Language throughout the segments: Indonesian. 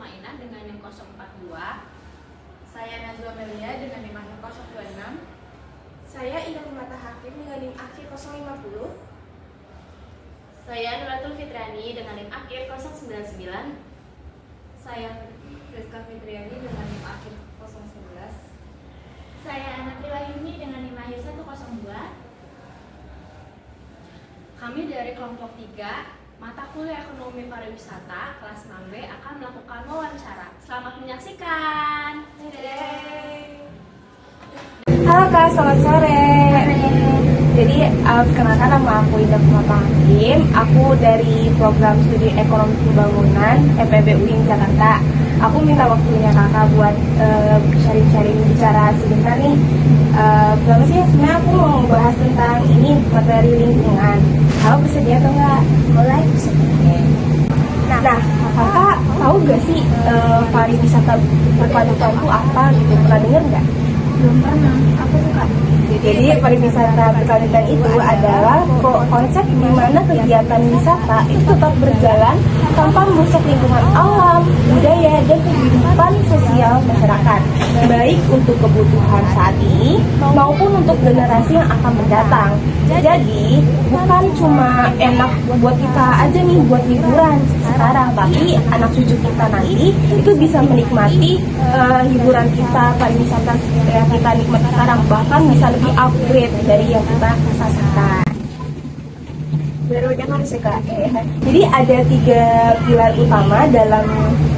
Mutmainah dengan NIM 042. Saya Najwa Melia dengan NIM akhir 026. Saya Indah Mata Hakim dengan NIM akhir 050. Saya Nuratul Fitriani dengan NIM akhir 099. Saya Friska Fitriani dengan NIM akhir 011. Saya Anatri Wahyuni dengan NIM akhir 102. Kami dari kelompok 3 mata kuliah Ekonomi Pariwisata kelas 6B akan melakukan wawancara. Selamat menyaksikan. Halo Kak, selamat sore. Jadi perkenalkan, nama aku Indah Mata Hakim. Aku dari program studi Ekonomi Pembangunan FEB UIN Jakarta. Aku minta waktunya kakak buat sharing-sharing bicara sebentar nih. Pertama sih sebenarnya aku mau bahas tentang ini materi lingkungan. Kalau bersedia atau enggak? Mulai bersedia. Nah, kakak tahu gak sih pariwisata berkelanjutan itu apa gitu? Pernah dengar nggak? Belum pernah, aku suka. Jadi pariwisata berkelanjutan itu adalah konsep di mana kegiatan wisata itu tetap berjalan tanpa merusak lingkungan alam, budaya, dan kehidupan sosial masyarakat, baik untuk kebutuhan saat ini maupun untuk generasi yang akan mendatang. Jadi bukan cuma enak buat kita aja nih buat liburan sekarang, tapi anak cucu kita nanti itu bisa menikmati hiburan kita, pariwisata yang kita nikmati sekarang, bahkan bisa lebih upgrade dari yang kita rasakan. Baru dengar sih Kak. Jadi ada 3 pilar utama dalam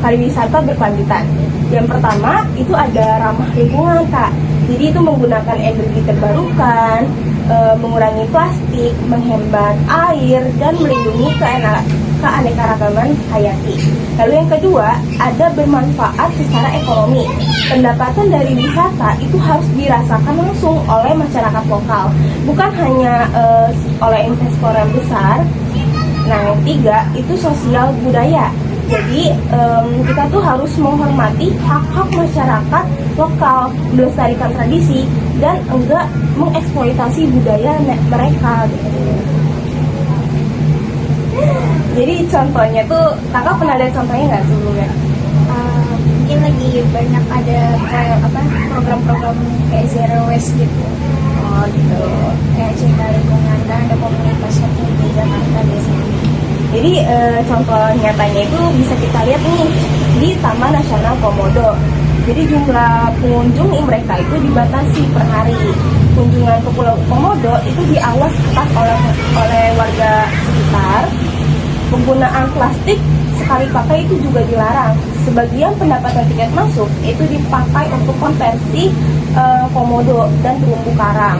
pariwisata berkelanjutan. Yang pertama itu ada ramah lingkungan Kak. Jadi itu menggunakan energi terbarukan, mengurangi plastik, menghemat air, dan melindungi keanekaragaman hayati. Lalu yang kedua, ada bermanfaat secara ekonomi. Pendapatan dari wisata itu harus dirasakan langsung oleh masyarakat lokal, bukan hanya oleh investor yang besar. Nah, yang ketiga itu sosial budaya. Jadi kita tuh harus menghormati hak-hak masyarakat lokal, melestarikan tradisi, dan enggak mengeksploitasi budaya mereka gitu. Jadi contohnya tuh, kakak pernah lihat contohnya nggak sebelumnya? Mungkin lagi banyak ada kayak program-program kayak zero waste gitu. Oh gitu. Kayak cinta lingkungan, kan ada komunitas yang di Jakarta biasanya. Jadi contoh nyatanya itu bisa kita lihat nih di Taman Nasional Komodo. Jadi jumlah pengunjung mereka itu dibatasi per hari. Kunjungan ke Pulau Komodo itu diawas ketat oleh warga sekitar. Penggunaan plastik sekali pakai itu juga dilarang. Sebagian pendapatan tiket masuk itu dipakai untuk konversi komodo dan terumbu karang.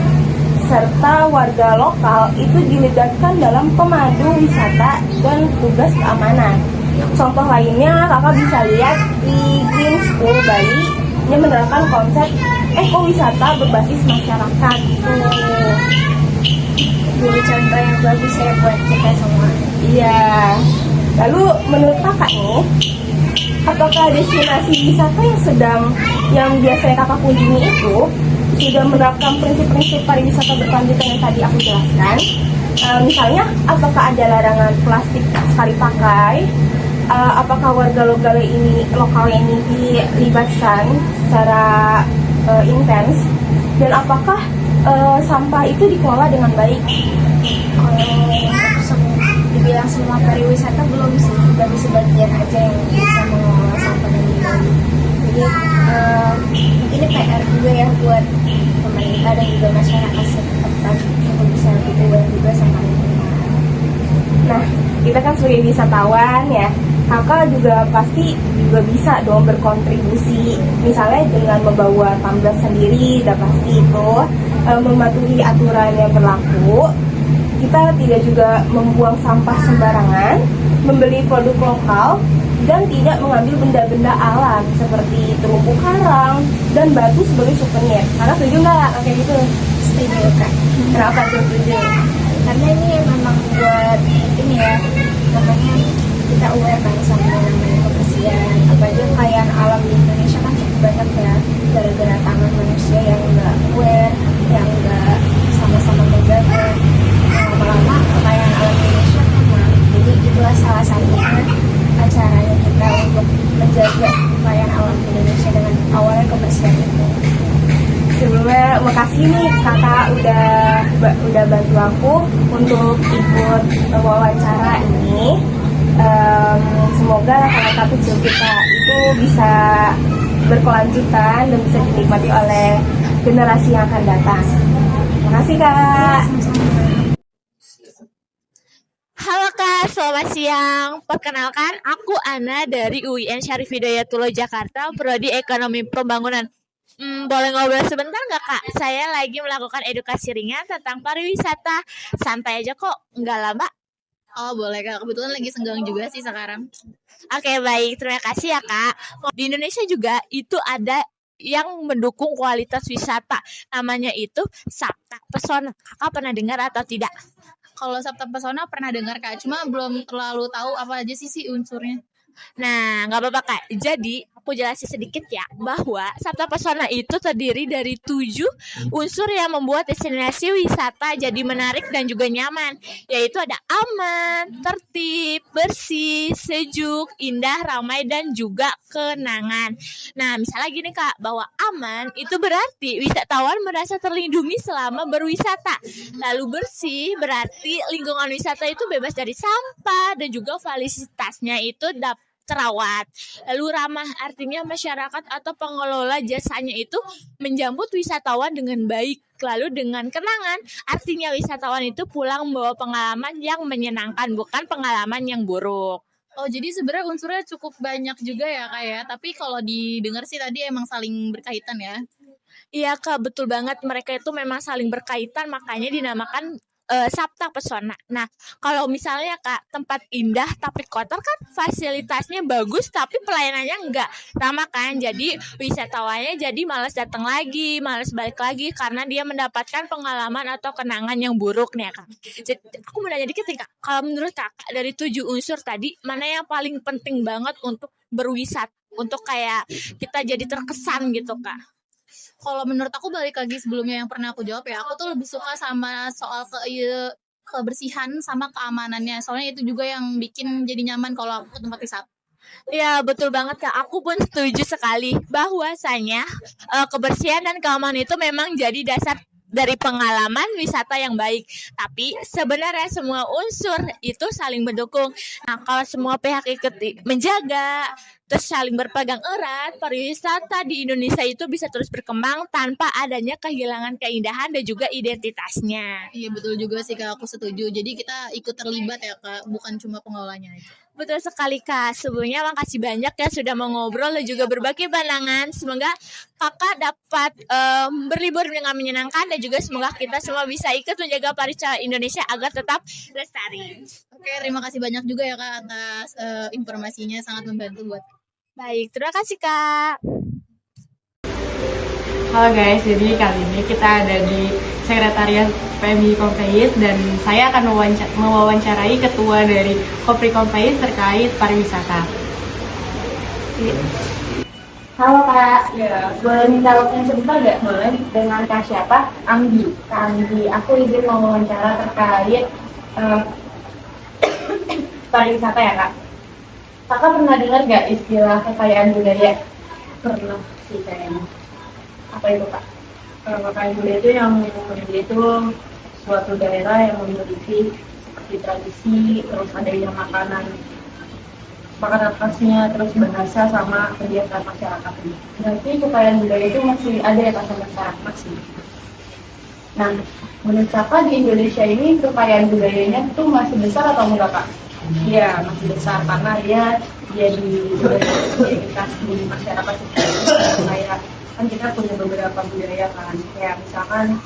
Serta warga lokal itu dilibatkan dalam pemandu wisata dan tugas keamanan. Contoh lainnya kakak bisa lihat di Green School Bali yang menerapkan konsep ekowisata berbasis masyarakat gitu. Jadi contoh yang bagus ya buat kita semua. Iya. Lalu menurut kakak nih, apakah destinasi wisata yang biasanya kakak kunjungi itu sudah menerapkan prinsip-prinsip pariwisata berkelanjutan yang tadi aku jelaskan? Misalnya, apakah ada larangan plastik sekali pakai? Apakah warga lokal ini dilibatkan secara intens? Dan apakah sampah itu dikelola dengan baik? Dibilang semua pariwisata belum sih, baru sebagian aja yang bisa mengelola sampah dengan baik. Jadi ini PR juga ya buat pemerintah dan juga masyarakat setempat untuk bisa lebih aware juga sama lingkungan. Nah, kita kan sebagai wisatawan ya, kakak juga pasti bisa dong berkontribusi. Misalnya dengan membawa tumbler sendiri, udah pasti itu mematuhi aturan yang berlaku. Kita tidak juga membuang sampah sembarangan, membeli produk lokal, dan tidak mengambil benda-benda alam seperti terumbu karang dan batu sebagai souvenir. Karena setuju nggak kayak gitu? Setuju Kak. Kenapa tuh setuju? Karena ini memang buat ini ya, namanya kita aware kan sama namanya kebersihan. Apalagi kekayaan alam di Indonesia kan cukup banyak ya, gara-gara tangan manusia yang nggak aware, yang nggak sama-sama menjaga. Lama-lama kekayaan alam Indonesia kan, jadi itulah salah satunya acaranya kita untuk menjaga kasih nih kakak udah bantu aku untuk ikut wawancara ini. Semoga langkah kecil kita itu bisa berkelanjutan dan bisa dinikmati oleh generasi yang akan datang. Terima kasih Kak. Halo Kak, selamat siang. Perkenalkan, aku Ana dari UIN Syarif Hidayatullah Jakarta, Prodi Ekonomi Pembangunan. Boleh ngobrol sebentar nggak Kak? Saya lagi melakukan edukasi ringan tentang pariwisata. Santai aja kok, nggak lama. Oh boleh Kak, kebetulan lagi senggang juga sih sekarang. Oke, baik. Terima kasih ya Kak. Di Indonesia juga itu ada yang mendukung kualitas wisata. Namanya itu Sabta Pesona. Kakak pernah dengar atau tidak? Kalau Sabta Pesona pernah dengar Kak, cuma belum terlalu tahu apa aja sih unsurnya. Nah, nggak apa-apa Kak. Jadi, aku jelasin sedikit ya, bahwa Sabta Pesona itu terdiri dari 7 unsur yang membuat destinasi wisata jadi menarik dan juga nyaman. Yaitu ada aman, tertib, bersih, sejuk, indah, ramai, dan juga kenangan. Nah, misalnya gini Kak, bahwa aman itu berarti wisatawan merasa terlindungi selama berwisata. Lalu bersih berarti lingkungan wisata itu bebas dari sampah dan juga fasilitasnya itu terawat. Lalu ramah artinya masyarakat atau pengelola jasanya itu menjemput wisatawan dengan baik. Lalu dengan kenangan artinya wisatawan itu pulang membawa pengalaman yang menyenangkan, bukan pengalaman yang buruk. Oh jadi sebenarnya unsurnya cukup banyak juga ya Kak ya, tapi kalau didengar sih tadi emang saling berkaitan ya. Iya Kak, betul banget. Mereka itu memang saling berkaitan, makanya dinamakan Sabta Pesona. Nah, kalau misalnya Kak, tempat indah tapi kotor kan fasilitasnya bagus tapi pelayanannya enggak ramah kan. Jadi wisatawannya jadi malas datang lagi, malas balik lagi karena dia mendapatkan pengalaman atau kenangan yang buruk nih Kak. Jadi aku mau nanya dikit nih Kak, kalau menurut Kakak dari 7 unsur tadi, mana yang paling penting banget untuk berwisata? Untuk kayak kita jadi terkesan gitu Kak. Kalau menurut aku balik lagi sebelumnya yang pernah aku jawab ya, aku tuh lebih suka sama soal kebersihan sama keamanannya. Soalnya itu juga yang bikin jadi nyaman kalau aku ke tempat wisata. Ya betul banget Kak, aku pun setuju sekali bahwasanya kebersihan dan keamanan itu memang jadi dasar dari pengalaman wisata yang baik. Tapi sebenarnya semua unsur itu saling mendukung. Nah, kalau semua pihak ikut menjaga, terus saling berpegang erat, pariwisata di Indonesia itu bisa terus berkembang tanpa adanya kehilangan keindahan dan juga identitasnya. Iya betul juga sih Kak, aku setuju. Jadi kita ikut terlibat ya Kak, bukan cuma pengelolanya aja. Betul sekali Kak. Sebelumnya makasih banyak ya sudah mau ngobrol dan juga berbagi pandangan. Semoga Kakak dapat berlibur dengan menyenangkan dan juga semoga kita semua bisa ikut menjaga pariwisata Indonesia agar tetap lestari. Oke, terima kasih banyak juga ya Kak atas informasinya, sangat membantu buat. Baik, terima kasih Kak. Halo guys, jadi kali ini kita ada di Sekretariat PMI Kompais dan saya akan mewawancarai ketua dari Kopri Kompais terkait pariwisata. Halo Kak, boleh minta waktunya sebentar nggak? Boleh. Dengan Kak siapa? Anggi. Kak Anggi, aku izin mau wawancara terkait pariwisata ya Kak. Kakak pernah dengar nggak istilah kekayaan budaya? Pernah sih kayaknya. Apa itu Kak? Kekayaan budaya itu yang itu suatu daerah yang memiliki seperti tradisi, terus adanya makanan khasnya, terus bahasa sama kebiasaan masyarakatnya. Berarti kekayaan budaya itu masih ada ya Kak sampai sekarang? Masih. Nah, menurut Kakak di Indonesia ini kekayaan budayanya itu masih besar atau enggak Kak? Iya, masih besar karena dia jadi identitas di masyarakat kayak kan kita punya beberapa budaya kan, kayak misalkan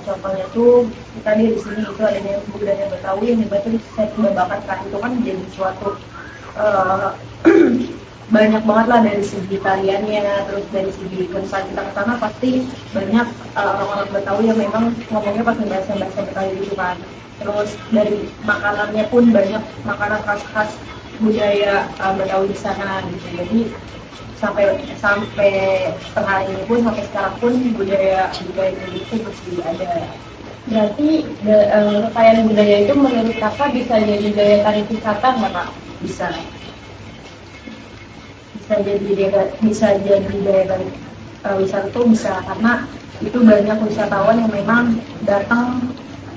contohnya tuh kita di sini itu adanya budaya Betawi yang dibantu saya bakat kan, itu kan jadi suatu banyak banget lah dari segi tariannya, terus dari segi konser kita ke sana pasti banyak orang-orang Betawi yang memang ngomongnya pakai bahasa Betawi gitu kan. Terus dari makanannya pun banyak makanan khas budaya Betawi di sana gitu. Jadi sampai per hari ini pun, sampai sekarang pun budaya itu masih ada. Berarti kekayaan budaya itu menurut Kakak bisa jadi daya tarik wisata nggak Kak? Bisa jadi daya tarik. wisata tuh bisa, karena itu banyak wisatawan yang memang datang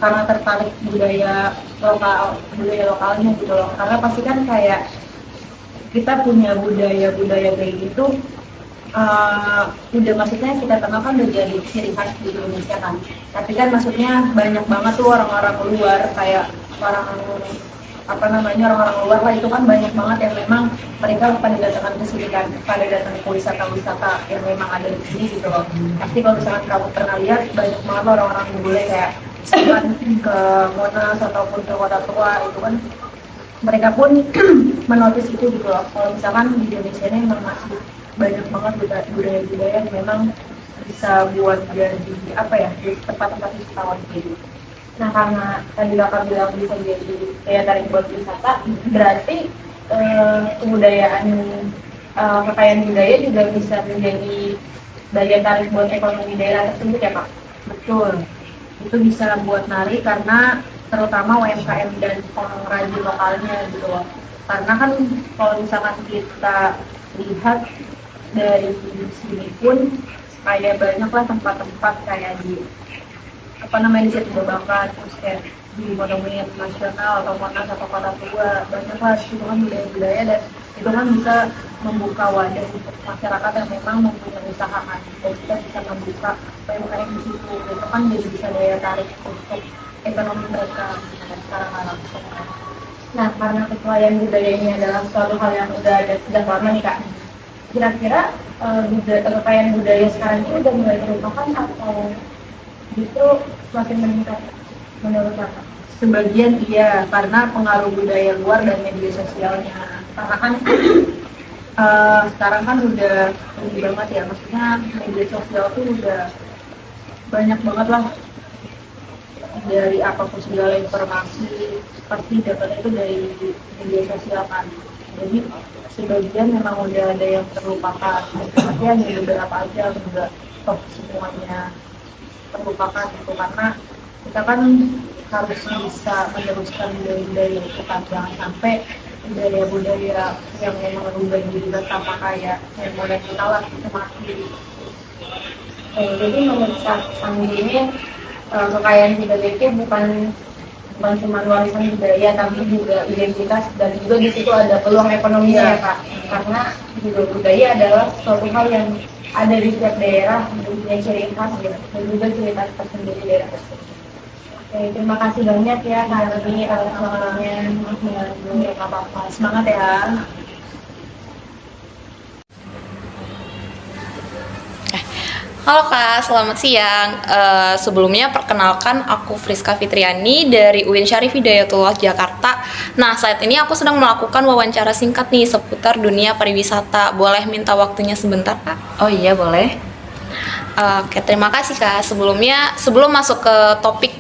karena tertarik budaya lokalnya gitu loh. Karena pasti kan kayak kita punya budaya kayak gitu, udah maksudnya kita kenal kan udah jadi ciri khas di Indonesia kan. Tapi kan maksudnya banyak banget tuh orang-orang luar, kayak orang-orang luar lah, itu kan banyak banget yang memang mereka pada datang ke sini kan, pada datang ke wisata-wisata yang memang ada di sini gitu loh. Pasti kalau misalkan kamu pernah lihat, banyak banget orang-orang bule kayak misalkan ke Monas ataupun ke Kota Tua, itu kan mereka pun menotis itu gitu loh. Kalau misalkan di Indonesia ini memang masih banyak banget budaya-budaya yang memang bisa buat jadi di tempat-tempat wisatawan gitu. Nah, karena tadi kakak bilang bisa jadi daya tarik buat wisata, berarti kekayaan budaya juga bisa menjadi daya tarik buat ekonomi daerah tersebut ya, Pak? Betul, itu bisa buat narik karena terutama UMKM dan pengrajin lokalnya gitu loh. Karena kan kalau misalkan kita lihat dari sini pun kayak banyak lah tempat-tempat kayak di di situ Babakan, terus kayak di Monumen Nasional atau Monas atau Kota Tua, banyak lah itu kan budaya-budaya, dan itu kan bisa membuka wadah untuk masyarakat yang memang mempunyai usaha kan, dan kita bisa membuka UMKM di situ, itu kan jadi bisa daya tarik untuk ekonomi mereka secara langsung. Nah, karena kekayaan budaya ini adalah suatu hal yang udah ada sejak lama nih, Kak. Kira-kira kekayaan budaya sekarang ini udah mulai dilupakan atau justru semakin meningkat menurut Kakak? Sebagian iya, karena pengaruh budaya luar dan media sosialnya. Karena kan sekarang kan udah tinggi banget ya, maksudnya media sosial tuh udah banyak banget lah, dari apapun segala informasi pasti dapatnya itu dari media sosial kan. Jadi sebagian memang udah ada yang terlupakan, tapi hanya beberapa aja, enggak top semuanya terlupakan gitu, karena kita kan harus bisa meneruskan budaya itu kan, jangan sampai budaya-budaya yang memang berubah jadi sama kayak yang modern kita lah itu mati. Jadi menurut Sang ini kekayaan budaya itu bukan cuma warisan budaya, tapi juga identitas, dan juga di situ ada peluang ekonominya ya, Kak. Karena juga budaya adalah suatu hal yang ada di setiap daerah, mempunyai ciri khas ya, dan juga ciri khas tersendiri daerah tersebut. Oke, terima kasih banyak ya Kak Ardi atas waktunya. Ya nggak apa-apa, semangat ya. Halo Kak, selamat siang. Sebelumnya perkenalkan aku Friska Fitriani dari UIN Syarif Hidayatullah Jakarta. Nah, saat ini aku sedang melakukan wawancara singkat nih seputar dunia pariwisata. Boleh minta waktunya sebentar, Kak? Oh iya, boleh. Oke, terima kasih Kak. Sebelum masuk ke topik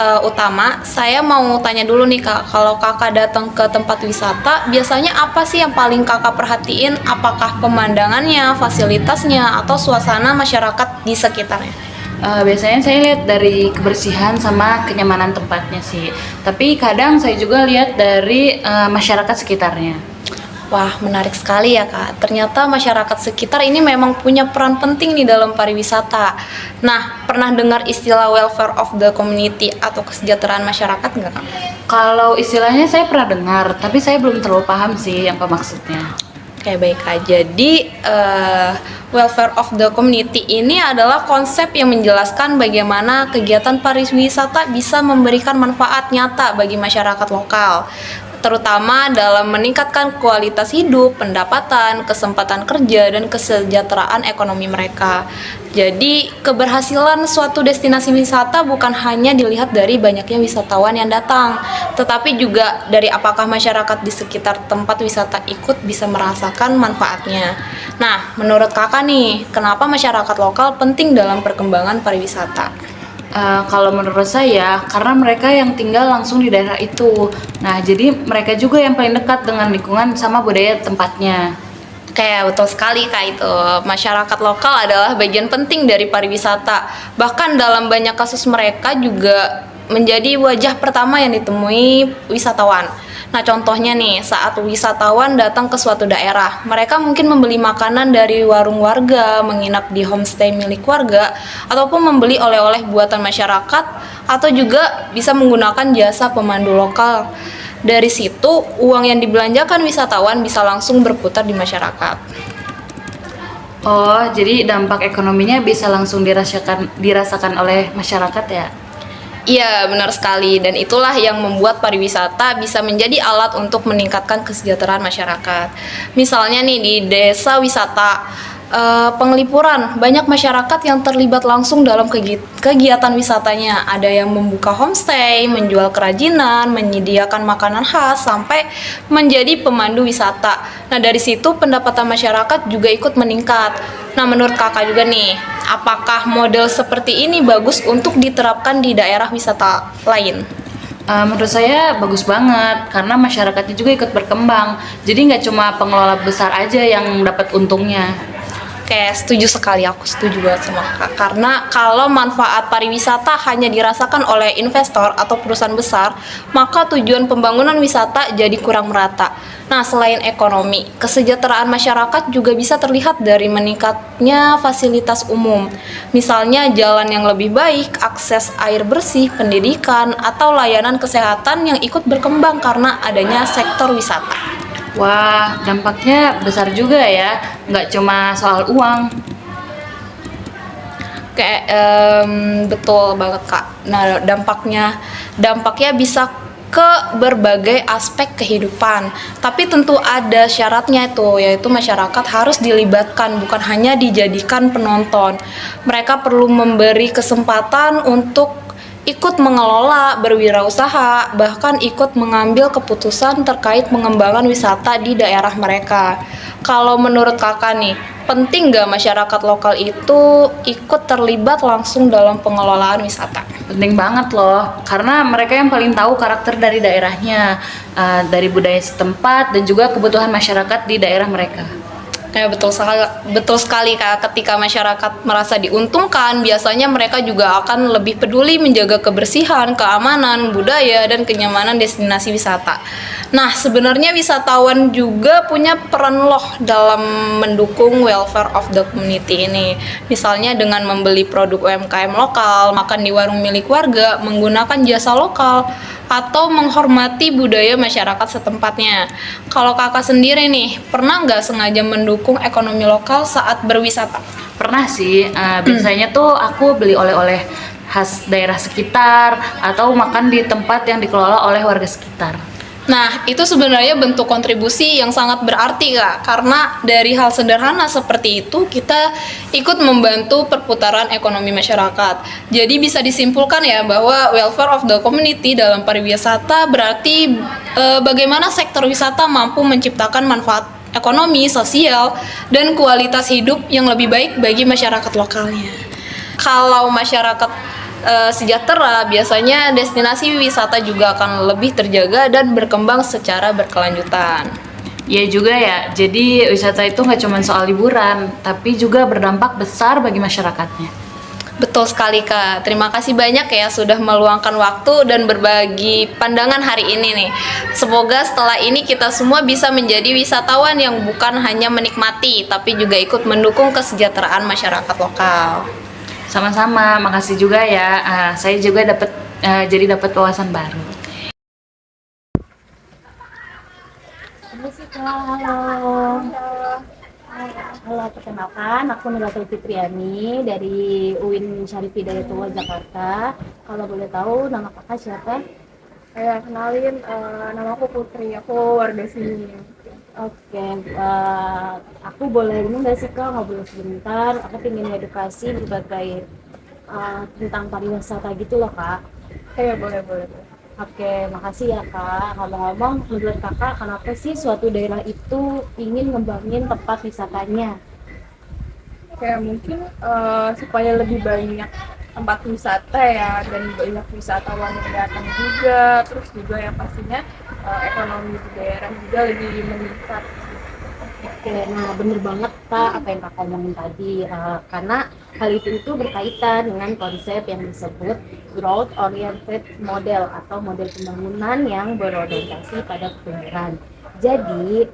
utama, saya mau tanya dulu nih Kak, kalau Kakak datang ke tempat wisata, biasanya apa sih yang paling Kakak perhatiin? Apakah pemandangannya, fasilitasnya, atau suasana masyarakat di sekitarnya? Biasanya saya lihat dari kebersihan sama kenyamanan tempatnya sih. Tapi kadang saya juga lihat dari masyarakat sekitarnya. Wah, menarik sekali ya Kak. Ternyata masyarakat sekitar ini memang punya peran penting nih dalam pariwisata. Nah, pernah dengar istilah welfare of the community atau kesejahteraan masyarakat nggak Kak? Kalau istilahnya saya pernah dengar, tapi saya belum terlalu paham sih apa maksudnya. Oke, baik Kak. Jadi, welfare of the community ini adalah konsep yang menjelaskan bagaimana kegiatan pariwisata bisa memberikan manfaat nyata bagi masyarakat lokal, terutama dalam meningkatkan kualitas hidup, pendapatan, kesempatan kerja, dan kesejahteraan ekonomi mereka. Jadi, keberhasilan suatu destinasi wisata bukan hanya dilihat dari banyaknya wisatawan yang datang, tetapi juga dari apakah masyarakat di sekitar tempat wisata ikut bisa merasakan manfaatnya. Nah, menurut Kakak nih, kenapa masyarakat lokal penting dalam perkembangan pariwisata? Kalau menurut saya, karena mereka yang tinggal langsung di daerah itu. Nah, jadi mereka juga yang paling dekat dengan lingkungan sama budaya tempatnya. Kayak betul sekali Kak itu. Masyarakat lokal adalah bagian penting dari pariwisata. Bahkan dalam banyak kasus mereka juga menjadi wajah pertama yang ditemui wisatawan. Nah, contohnya nih, saat wisatawan datang ke suatu daerah, mereka mungkin membeli makanan dari warung warga, menginap di homestay milik warga, ataupun membeli oleh-oleh buatan masyarakat, atau juga bisa menggunakan jasa pemandu lokal. Dari situ, uang yang dibelanjakan wisatawan bisa langsung berputar di masyarakat. Oh, jadi dampak ekonominya bisa langsung dirasakan oleh masyarakat ya? Iya, benar sekali. Dan itulah yang membuat pariwisata bisa menjadi alat untuk meningkatkan kesejahteraan masyarakat. Misalnya nih di desa wisata Penglipuran, banyak masyarakat yang terlibat langsung dalam kegiatan wisatanya. Ada yang membuka homestay, menjual kerajinan, menyediakan makanan khas, sampai menjadi pemandu wisata. Nah, dari situ pendapatan masyarakat juga ikut meningkat. Nah, menurut kakak juga nih, apakah model seperti ini bagus untuk diterapkan di daerah wisata lain? Menurut saya bagus banget karena masyarakatnya juga ikut berkembang. Jadi nggak cuma pengelola besar aja yang dapat untungnya. Oke, setuju sekali, aku setuju banget sama Kak. Karena kalau manfaat pariwisata hanya dirasakan oleh investor atau perusahaan besar, maka tujuan pembangunan wisata jadi kurang merata. Nah, selain ekonomi, kesejahteraan masyarakat juga bisa terlihat dari meningkatnya fasilitas umum. Misalnya jalan yang lebih baik, akses air bersih, pendidikan, atau layanan kesehatan yang ikut berkembang karena adanya sektor wisata. Wah, dampaknya besar juga ya, nggak cuma soal uang. Kayak betul banget Kak. Nah, dampaknya bisa ke berbagai aspek kehidupan. Tapi tentu ada syaratnya itu, yaitu masyarakat harus dilibatkan, bukan hanya dijadikan penonton. Mereka perlu memberi kesempatan untuk ikut mengelola, berwirausaha, bahkan ikut mengambil keputusan terkait pengembangan wisata di daerah mereka. Kalau menurut kakak nih, penting nggak masyarakat lokal itu ikut terlibat langsung dalam pengelolaan wisata? Penting banget loh, karena mereka yang paling tahu karakter dari daerahnya, dari budaya setempat dan juga kebutuhan masyarakat di daerah mereka. Kayak betul sekali Kak, ketika masyarakat merasa diuntungkan, biasanya mereka juga akan lebih peduli menjaga kebersihan, keamanan, budaya, dan kenyamanan destinasi wisata. Nah, sebenarnya wisatawan juga punya peran loh dalam mendukung welfare of the community ini. Misalnya dengan membeli produk UMKM lokal, makan di warung milik warga, menggunakan jasa lokal, atau menghormati budaya masyarakat setempatnya. Kalau kakak sendiri nih, pernah nggak sengaja mendukung ekonomi lokal saat berwisata? Pernah sih, biasanya tuh aku beli oleh-oleh khas daerah sekitar atau makan di tempat yang dikelola oleh warga sekitar. Nah, itu sebenarnya bentuk kontribusi yang sangat berarti Kak, karena dari hal sederhana seperti itu kita ikut membantu perputaran ekonomi masyarakat. Jadi bisa disimpulkan ya bahwa welfare of the community dalam pariwisata berarti bagaimana sektor wisata mampu menciptakan manfaat ekonomi, sosial, dan kualitas hidup yang lebih baik bagi masyarakat lokalnya. Kalau masyarakat sejahtera, biasanya destinasi wisata juga akan lebih terjaga dan berkembang secara berkelanjutan. Ya juga ya, jadi wisata itu nggak cuma soal liburan, tapi juga berdampak besar bagi masyarakatnya. Betul sekali Kak, terima kasih banyak ya sudah meluangkan waktu dan berbagi pandangan hari ini nih. Semoga setelah ini kita semua bisa menjadi wisatawan yang bukan hanya menikmati, tapi juga ikut mendukung kesejahteraan masyarakat lokal. Sama-sama, makasih juga ya. Saya juga dapat wawasan baru. Halo, perkenalkan, aku Nurul Fitriani dari UIN Syarif Hidayatullah Jakarta. Kalau boleh tahu nama kakak siapa? Kenalin, nama aku Putri, aku warga sini. Oke, aku boleh ini nggak sih kak ngobrol sebentar? Aku ingin edukasi berbagai tentang pariwisata gitu loh kak. Boleh. Oke, makasih ya kak. Ngomong-ngomong, menurut kakak kenapa sih suatu daerah itu ingin ngembangin tempat wisatanya? Mungkin supaya lebih banyak tempat wisata ya, dan banyak wisatawan yang datang juga, terus juga yang pastinya ekonomi di daerah juga lebih meningkat. Oke, nah bener banget Kak apa yang Kakak omongin tadi. Karena hal itu berkaitan dengan konsep yang disebut growth oriented model atau model pembangunan yang berorientasi pada pertumbuhan. Jadi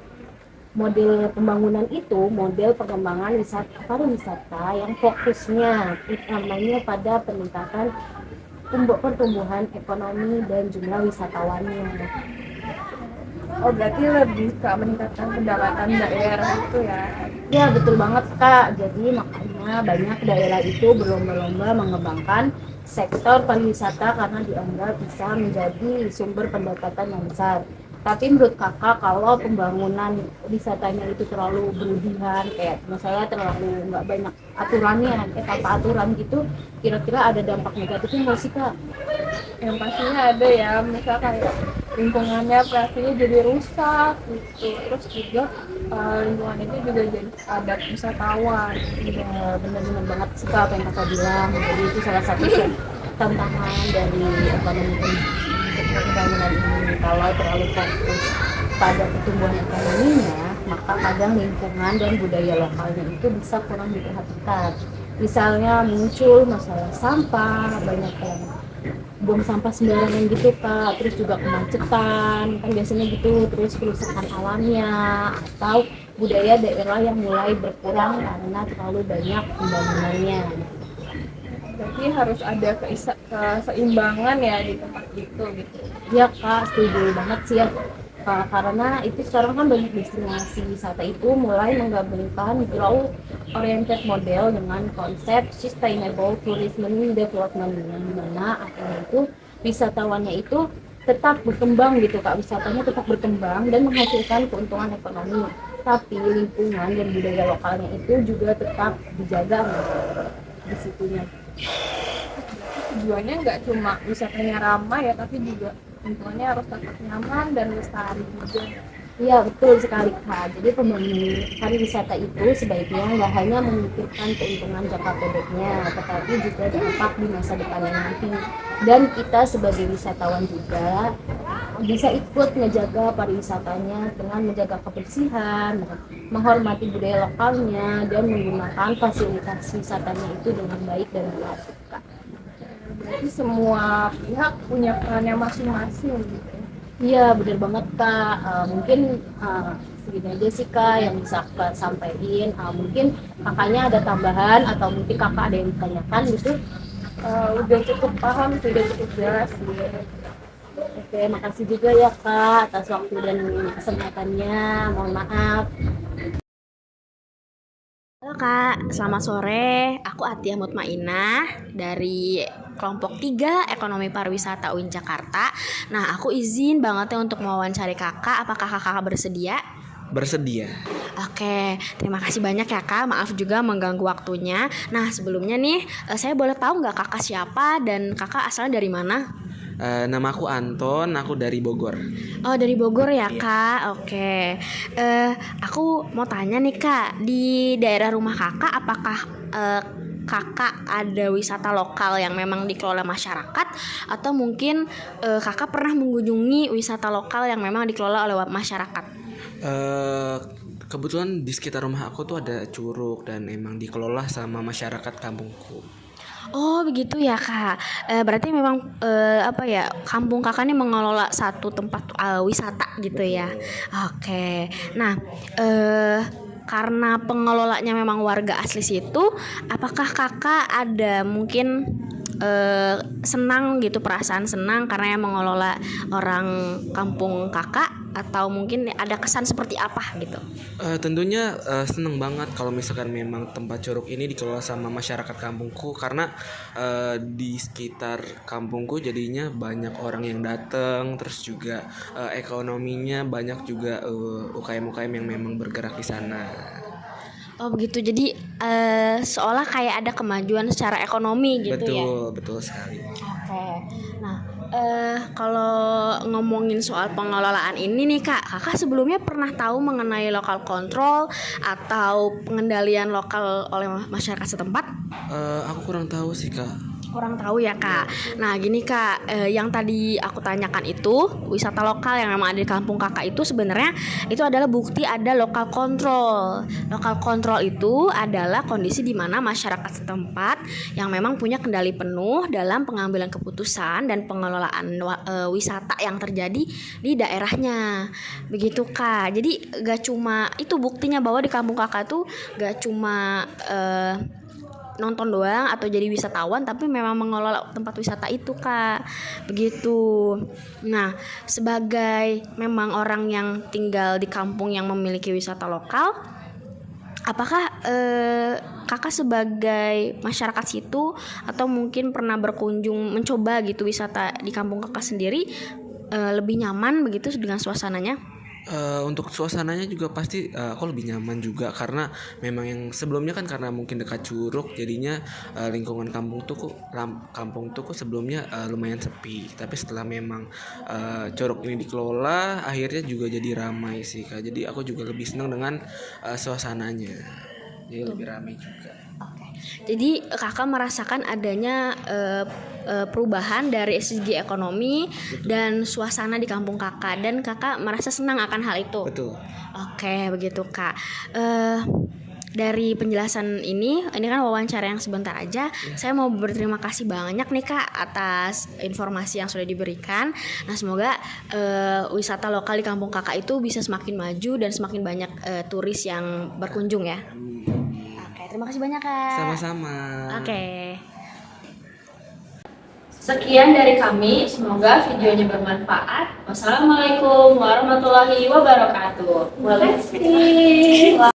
model pembangunan itu model pengembangan pariwisata yang fokusnya utamanya pada peningkatan pertumbuhan ekonomi dan jumlah wisatawannya. Oh berarti lebih ke meningkatkan pendapatan daerah itu ya. Ya betul banget Kak. Jadi makanya banyak daerah itu berlomba-lomba mengembangkan sektor pariwisata karena dianggap bisa menjadi sumber pendapatan yang besar. Tapi menurut Kakak kalau pembangunan wisatanya itu terlalu berlebihan, kayak misalnya terlalu nggak banyak aturannya, tanpa aturan gitu, kira-kira ada dampak negatifnya nggak sih Kak? Yang pastinya ada ya, misal kayak lingkungannya pastinya jadi rusak gitu. Terus juga lingkungan itu juga jadi padat wisatawan. Ya benar-benar banget sih Kak apa yang Kakak bilang. Jadi itu salah satu tantangan dari ekonomi pembangunan ini. Kalau terlalu fokus pada pertumbuhan ekonominya, maka kadang lingkungan dan budaya lokalnya itu bisa kurang diperhatikan. Misalnya muncul masalah sampah, banyak yang buang sampah sembarangan gitu Kak, terus juga kemacetan kan biasanya gitu, terus kerusakan alamnya atau budaya daerah yang mulai berkurang karena terlalu banyak pembangunannya. Berarti harus ada keseimbangan ya di tempat itu gitu. Ya Kak, setuju banget sih ya Kak, karena itu sekarang kan banyak destinasi wisata itu mulai menggabungkan growth oriented model dengan konsep sustainable tourism development, yang dimana akhirnya itu wisatawannya itu tetap berkembang gitu Kak, wisatanya tetap berkembang dan menghasilkan keuntungan ekonomi, tapi lingkungan dan budaya lokalnya itu juga tetap dijaga di situnya. Tujuannya nggak cuma wisatanya ramai ya, tapi juga lingkungannya harus tetap nyaman dan lestari juga. Iya betul sekali Kak. Jadi pembangunan pariwisata itu sebaiknya nggak hanya memikirkan keuntungan jangka pendeknya, tetapi juga dampak di masa depannya nanti. Dan kita sebagai wisatawan juga bisa ikut menjaga pariwisatanya dengan menjaga kebersihan, menghormati budaya lokalnya, dan menggunakan fasilitas wisatanya itu dengan baik dan benar. Berarti semua pihak punya perannya masing-masing gitu. Iya benar banget Kak. Mungkin segini aja sih Kak yang bisa Kak sampaikan. Mungkin kakaknya ada tambahan atau mungkin kakak ada yang ditanyakan gitu. Udah cukup paham, sudah cukup jelas gitu. Oke, makasih juga ya Kak atas waktu dan kesempatannya. Mohon maaf. Halo Kak, selamat sore. Aku Atia Mutmainah dari kelompok 3 Ekonomi Pariwisata UIN Jakarta. Nah, aku izin banget ya untuk mewawancari Kakak. Apakah Kakak bersedia? Bersedia. Oke, terima kasih banyak ya Kak. Maaf juga mengganggu waktunya. Nah, sebelumnya nih, saya boleh tahu nggak Kakak siapa dan Kakak asalnya dari mana? Nama aku Anton, aku dari Bogor. Oh, dari Bogor ya Kak. Oke. Aku mau tanya nih Kak, di daerah rumah Kakak apakah Kakak ada wisata lokal yang memang dikelola masyarakat atau mungkin Kakak pernah mengunjungi wisata lokal yang memang dikelola oleh masyarakat? Kebetulan di sekitar rumah aku tuh ada curug dan emang dikelola sama masyarakat kampungku. Oh begitu ya Kak. Berarti memang kampung Kakak ini mengelola satu tempat wisata gitu ya. Oke. Nah, karena pengelolanya memang warga asli situ, apakah Kakak ada mungkin senang gitu, perasaan senang karena yang mengelola orang kampung Kakak, atau mungkin ada kesan seperti apa gitu? Tentunya seneng banget kalau misalkan memang tempat curug ini dikelola sama masyarakat kampungku, karena di sekitar kampungku jadinya banyak orang yang datang, terus juga ekonominya banyak juga UKM-UKM yang memang bergerak di sana. Oh begitu, jadi seolah kayak ada kemajuan secara ekonomi gitu ya? Betul sekali. Oke, nah kalau ngomongin soal pengelolaan ini nih Kak, Kakak sebelumnya pernah tahu mengenai lokal control atau pengendalian lokal oleh masyarakat setempat? Aku kurang tahu sih Kak. Kurang tahu ya kak. Nah gini kak, yang tadi aku tanyakan itu wisata lokal yang memang ada di kampung kakak itu sebenarnya itu adalah bukti ada lokal kontrol. Lokal kontrol itu adalah kondisi di mana masyarakat setempat yang memang punya kendali penuh dalam pengambilan keputusan dan pengelolaan wisata yang terjadi di daerahnya. Begitu kak. Jadi gak cuma itu buktinya bahwa di kampung kakak tuh gak cuma nonton doang atau jadi wisatawan, tapi memang mengelola tempat wisata itu kak, begitu. Nah sebagai memang orang yang tinggal di kampung yang memiliki wisata lokal, apakah kakak sebagai masyarakat situ atau mungkin pernah berkunjung mencoba gitu wisata di kampung kakak sendiri, lebih nyaman begitu dengan suasananya? Untuk suasananya juga pasti aku lebih nyaman juga karena memang yang sebelumnya kan karena mungkin dekat Curug jadinya lingkungan kampung tuh sebelumnya lumayan sepi, tapi setelah memang Curug ini dikelola akhirnya juga jadi ramai sih kak. Jadi aku juga lebih senang dengan suasananya, jadi lebih ramai juga. Jadi kakak merasakan adanya perubahan dari segi ekonomi dan suasana di kampung kakak, dan kakak merasa senang akan hal itu. Betul. Oke, begitu kak. Dari penjelasan ini kan wawancara yang sebentar aja. Saya mau berterima kasih banyak nih kak atas informasi yang sudah diberikan. Nah semoga wisata lokal di kampung kakak itu bisa semakin maju dan semakin banyak turis yang berkunjung ya. Oke, terima kasih banyak kak. Sama-sama. Oke. Sekian dari kami, semoga videonya bermanfaat. Wassalamualaikum warahmatullahi wabarakatuh.